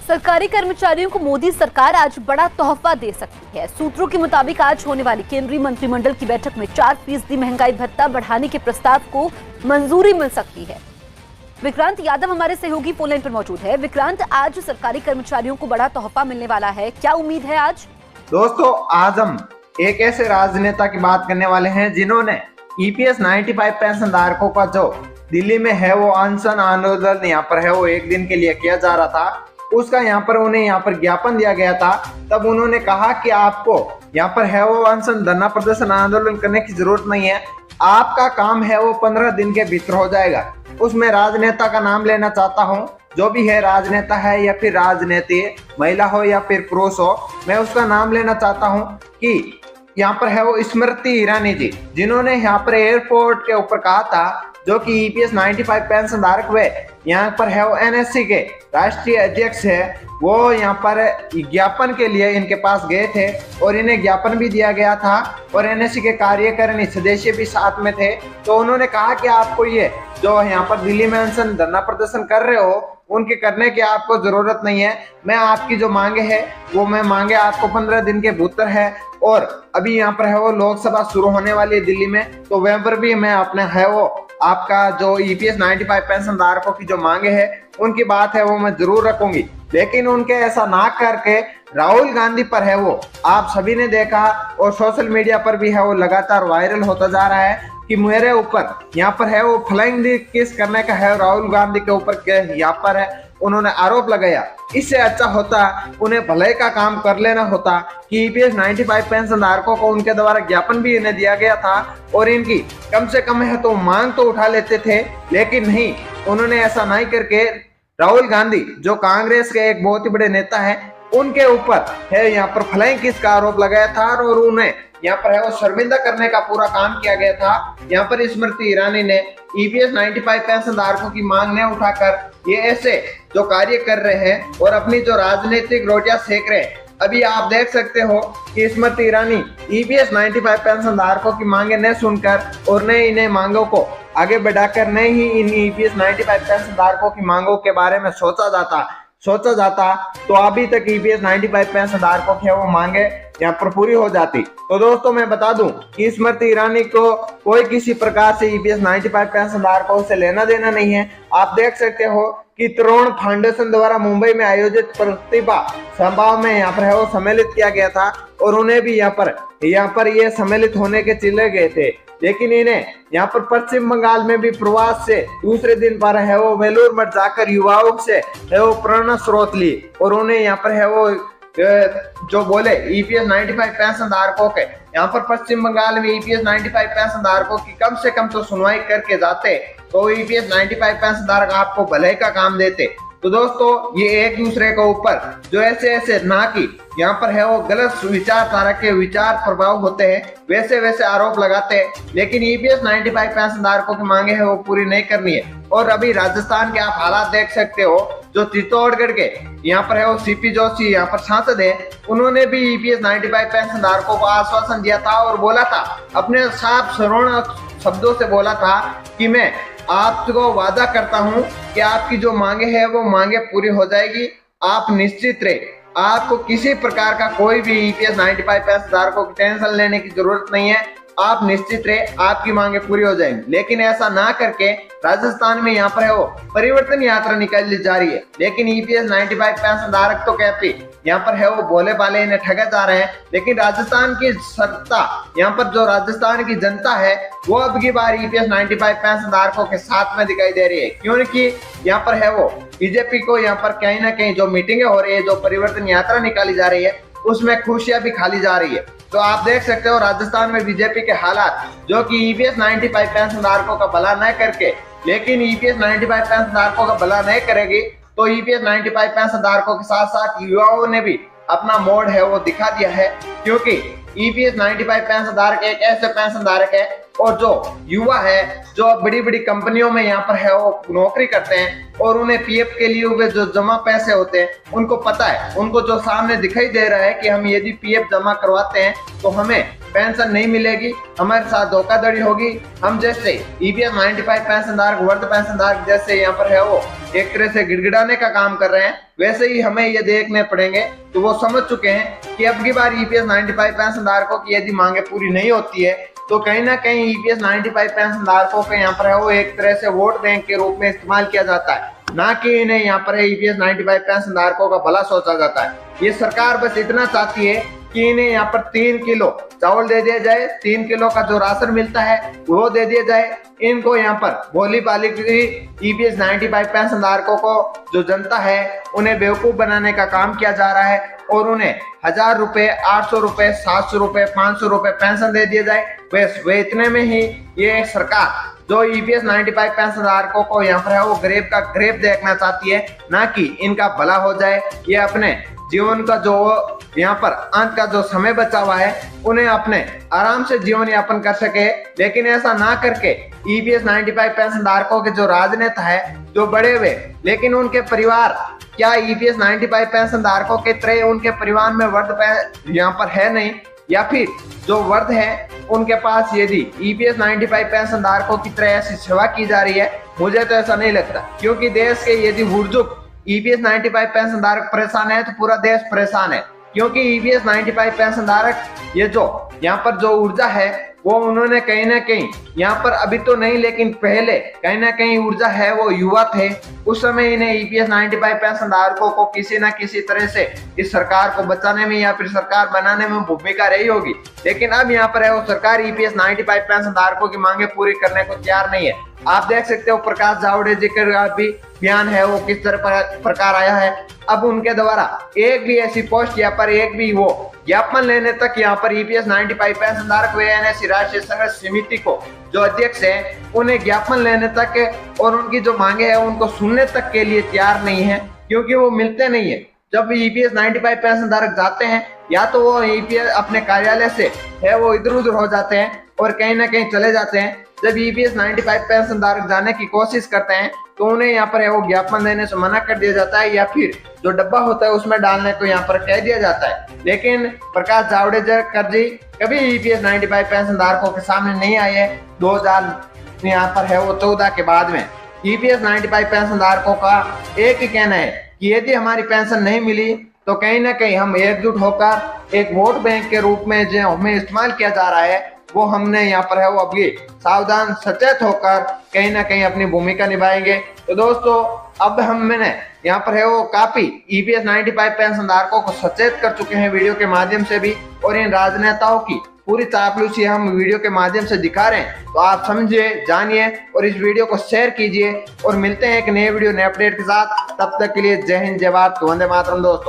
सरकारी कर्मचारियों को मोदी सरकार आज बड़ा तोहफा दे सकती है। सूत्रों के मुताबिक आज होने वाली केंद्रीय मंत्रिमंडल की बैठक में 4% महंगाई भत्ता बढ़ाने के प्रस्ताव को मंजूरी मिल सकती है। विक्रांत यादव हमारे सहयोगी फोन लाइन पर मौजूद है। विक्रांत, आज सरकारी कर्मचारियों को बड़ा तोहफा मिलने वाला है, क्या उम्मीद है आज? दोस्तों, आज हम एक ऐसे राजनेता की बात करने वाले हैं जिन्होंने ईपीएस 95 पेंशन धारकों का जो दिल्ली में है वो अनशन आंदोलन यहाँ पर है वो एक दिन के लिए किया जा रहा था, उसका यहाँ पर उन्हें यहाँ पर ज्ञापन दिया गया था। तब उन्होंने कहा कि आपको यहाँ पर है वो अनशन धरना प्रदर्शन आंदोलन करने की जरूरत नहीं है, आपका काम है वो 15 दिन के भीतर हो जाएगा। उसमें राजनेता का नाम लेना चाहता हूँ, जो भी है राजनेता है या फिर राजनीति, महिला हो या फिर पुरुष हो, मैं उसका नाम लेना चाहता हूँ कि यहाँ पर है वो स्मृति ईरानी जी, जिन्होंने यहाँ पर एयरपोर्ट के ऊपर कहा था, जो कि ईपीएस 95 पेंशन धारक वे यहाँ पर है वो एनएससी के राष्ट्रीय अध्यक्ष है, वो यहाँ पर ज्ञापन के लिए इनके पास गए थे और इन्हें ज्ञापन भी दिया गया था और एनएससी के कार्यकारिणी सदस्य भी साथ में थे। तो उन्होंने कहा कि आपको ये जो यहाँ पर दिल्ली में अनशन धरना प्रदर्शन कर रहे हो, उनके करने की आपको जरूरत नहीं है। मैं आपकी जो मांगे है वो मैं मांगे आपको 15 दिन के भीतर है और अभी यहाँ पर है वो लोकसभा शुरू होने वाली है दिल्ली में, तो वहां पर भी मैं अपने है वो आपका जो ईपीएस 95 पेंशन धारकों की जो मांगे है उनकी बात है वो मैं जरूर रखूंगी। लेकिन उनके ऐसा ना करके राहुल गांधी पर है वो आप सभी ने देखा और सोशल मीडिया पर भी है वो लगातार वायरल होता जा रहा है कि मेरे ऊपर यहाँ पर है वो फ्लाइंग किस करने का है राहुल गांधी के ऊपर यहाँ पर है उन्होंने आरोप लगाया। इससे अच्छा होता उन्हें भलाई का काम कर लेना होता कि ईपीएस 95 पेंशन धारकों को उनके द्वारा ज्ञापन भी इन्हें दिया गया था और इनकी कम से कम है तो मांग तो उठा लेते थे, लेकिन नहीं, उन्होंने ऐसा नहीं करके राहुल गांधी जो कांग्रेस के एक बहुत ही बड़े नेता है उनके ऊपर है यहाँ पर फ्लाइंग किस का आरोप लगाया था और उन्हें यहाँ पर है वो शर्मिंदा करने का पूरा काम किया गया था। यहाँ पर स्मृति ईरानी ने ईपीएस 95 पेंशन धारकों की मांग न उठाकर ये ऐसे जो कार्य कर रहे हैं और अपनी जो राजनीतिक रोटियां सेक रहे हैं। अभी आप देख सकते हो कि स्मृति ईरानी ईपीएस 95 पेंशन धारकों की मांगे न सुनकर और न इन्हें मांगों को आगे बढ़ाकर न ही इन ईपीएस 95 पेंशन धारकों की मांगों के बारे में सोचा जाता तो अभी तक ईपीएस 95 पेंशन धारकों की वो मांगे यहाँ पर पूरी हो जाती। तो दोस्तों, मैं बता दूं कि स्मृति ईरानी को कोई किसी प्रकार से ईपीएस 95 पेंशन धारकों से लेना देना नहीं है। आप देख सकते हो कि तरुण फाउंडेशन द्वारा मुंबई में आयोजित प्रतिभा समारोह में यहाँ पर है वो सम्मिलित किया गया था और उन्हें भी यहाँ पर ये सम्मिलित होने के चले गए थे, लेकिन इन्हें यहाँ पर पश्चिम बंगाल में भी प्रवास से दूसरे दिन पर है वो वेलूर मठ जाकर युवाओं से है वो प्रेरणा स्रोत ली और उन्हें यहाँ पर है वो जो बोले ईपीएस 95 पेंशन धारकों के यहाँ पर पश्चिम बंगाल में ईपीएस 95 पेंशन धारकों की कम से कम तो सुनवाई करके जाते तो ईपीएस 95 पेंशन धारक आपको भलाई का काम देते। तो दोस्तों, ये एक दूसरे के ऊपर जो ऐसे ना कि यहाँ पर है वो गलत विचारधारा के विचार प्रभाव होते हैं वैसे आरोप लगाते हैं, लेकिन ईपीएस 95 पेंशन धारकों की मांगे है वो पूरी नहीं करनी है। और अभी राजस्थान के आप हालात देख सकते हो, जो चित्तौड़गढ़ के यहाँ पर है वो सीपी जोशी यहाँ पर सांसद है, उन्होंने भी ईपीएस 95 पेंशन धारकों को आश्वासन दिया था और बोला था, अपने साफ सरल शब्दों से बोला था कि मैं आपको वादा करता हूं कि आपकी जो मांगे है वो मांगे पूरी हो जाएगी, आप निश्चित रहे, आपको किसी प्रकार का कोई भी ईपीएस 95 पेंशन धारकों की टेंशन लेने की जरूरत नहीं है, आप निश्चित रहे, आपकी मांगे पूरी हो जाएंगी। लेकिन ऐसा ना करके राजस्थान में यहाँ पर है वो परिवर्तन यात्रा निकाली जा रही है, लेकिन ईपीएस 95 पेंशन धारक तो कहते यहाँ पर है वो बोले बाले इन्हें ठगे जा रहे हैं, लेकिन राजस्थान की सत्ता यहाँ पर जो राजस्थान की जनता है वो अब की बार ईपीएस 95 पेंशन धारकों के साथ में दिखाई दे रही है, क्योंकि यहाँ पर है वो बीजेपी को यहाँ पर कहीं ना कहीं जो मीटिंगें हो रही है, जो परिवर्तन यात्रा निकाली जा रही है, उसमें खुशियां भी खाली जा रही है। तो आप देख सकते हो राजस्थान में बीजेपी के हालात, जो कि ईपीएस 95 पेंशन धारकों का भला न करके लेकिन ईपीएस 95 पेंशन धारकों का भला नहीं करेगी, तो ईपीएस 95 पेंशन धारकों के साथ साथ युवाओं ने भी अपना मोड है वो दिखा दिया है, क्योंकि ईपीएस 95 पेंशन धारक एक ऐसे पेंशन धारक है और जो युवा है जो बड़ी बड़ी कंपनियों में यहाँ पर है वो नौकरी करते हैं और उन्हें पीएफ के लिए हुए जो जमा पैसे होते हैं उनको पता है, उनको जो सामने दिखाई दे रहा है कि हम यदि पीएफ जमा करवाते हैं तो हमें पेंशन नहीं मिलेगी, हमारे साथ धोखाधड़ी होगी, हम जैसे ईपीएस 95 पेंशन धारक, वर्ध पेंशन धारक जैसे यहाँ पर है वो एक तरह से गिड़गिड़ाने का काम कर रहे हैं, वैसे ही हमें ये देखने पड़ेंगे। तो वो समझ चुके हैं कि अब की बार ईपीएस 95 पेंशन धारकों की यदि मांगे पूरी नहीं होती है तो कहीं ना कहीं ईपीएस 95 पेंशन धारकों के यहाँ पर है वो एक तरह से वोट बैंक के रूप में इस्तेमाल किया जाता है, ना कि इन्हें यहाँ पर ईपीएस 95 पेंशन धारकों का भला सोचा जाता है। ये सरकार बस इतना चाहती है कि इन्हें यहाँ पर 3 किलो चावल दे दिया जाए, 3 किलो का जो राशन मिलता है वो दे दिया जाए। इनको यहाँ पर भोली भाली ईपीएस 95 पेंशन धारकों को जो जनता है उन्हें बेवकूफ बनाने का काम किया जा रहा है और उन्हें 1000 रुपए, 800 रुपए, 700 रुपए, 500 रुपए पेंशन दे दिया जाए। बस वे इतने में ही ये सरकार जो ईपीएस 95 पेंशन धारकों को यहाँ पर है वो गरीब का गरीब देखना चाहती है, ना कि इनका भला हो जाए। ये अपने जीवन का जो यहाँ पर अंत का जो समय बचा हुआ है उन्हें अपने आराम से जीवन यापन कर सके, लेकिन ऐसा ना करके ईपीएस 95 पेंशन धारकों के जो राजनेता है जो बड़े हुए, लेकिन उनके परिवार क्या ईपीएस 95 पेंशन धारकों के तरह उनके परिवार में वर्ध यहाँ पर है नहीं, या फिर जो वर्ध है उनके पास यदि ईपीएस 95 पेंशन धारकों की तरह ऐसी सेवा की जा रही है, मुझे तो ऐसा नहीं लगता। क्योंकि देश के यदि बुजुर्ग ईपीएस 95 पेंशन धारक परेशान है तो पूरा देश परेशान है। क्योंकि ईपीएस 95 पेंशन धारक ये जो यहाँ पर जो ऊर्जा है वो उन्होंने कहीं ना कहीं यहाँ पर अभी तो नहीं लेकिन पहले कहीं ना कहीं ऊर्जा है वो युवा थे, उस समय इन्हें ईपीएस 95 पेंशन धारकों को किसी ना किसी तरह से इस सरकार को बचाने में या फिर सरकार बनाने में भूमिका रही होगी। लेकिन अब यहाँ पर है वो सरकार ईपीएस 95 पेंशन धारकों की मांगे पूरी करने को तैयार नहीं है। आप देख सकते हो प्रकाश जावड़ेकर का भी बयान है वो किस तरह प्रकार आया है। अब उनके द्वारा एक भी ऐसी पोस्ट या पर एक भी वो ज्ञापन लेने तक यहाँ पर ईपीएस 95 पेंशन धारक व एनएससी राष्ट्रीय संघर्ष समिति को जो अध्यक्ष है उन्हें ज्ञापन लेने तक और उनकी जो मांगे है उनको सुनने तक के लिए तैयार नहीं है, क्योंकि वो मिलते नहीं है। जब ईपीएस 95 पेंशन धारक जाते हैं या तो वो ईपीएस अपने कार्यालय से है वो इधर उधर हो जाते हैं और कहीं ना कहीं चले जाते हैं। जब ईपीएस 95 पेंशन धारक जाने की कोशिश करते हैं तो उन्हें यहाँ पर है वो ज्ञापन देने से मना कर दिया जाता है या फिर जो डब्बा होता है उसमें डालने को यहाँ पर कह दिया जाता है। लेकिन प्रकाश जावड़ेकर जी कभी ईपीएस 95 पेंशन धारकों के सामने नहीं आए हैं। 2000 यहाँ पर है वो 14 के बाद में ईपीएस 95 पेंशन धारकों का एक ही कहना है कि यदि हमारी पेंशन नहीं मिली तो कहीं ना कहीं हम एकजुट होकर एक वोट बैंक के रूप में जो हमें इस्तेमाल किया जा रहा है वो हमने यहाँ पर है वो अभी सावधान सचेत होकर कहीं ना कहीं अपनी भूमिका निभाएंगे। तो दोस्तों अब मैंने यहाँ पर है वो काफी ईपीएस 95 पेंशन धारकों को सचेत कर चुके हैं वीडियो के माध्यम से भी, और इन राजनेताओं की पूरी चापलूसी हम वीडियो के माध्यम से दिखा रहे हैं। तो आप समझिए, जानिए और इस वीडियो को शेयर कीजिए और मिलते हैं एक नए वीडियो नए अपडेट के साथ। तब तक के लिए जय हिंद, जय भारत, वंदे मातरम दोस्तों।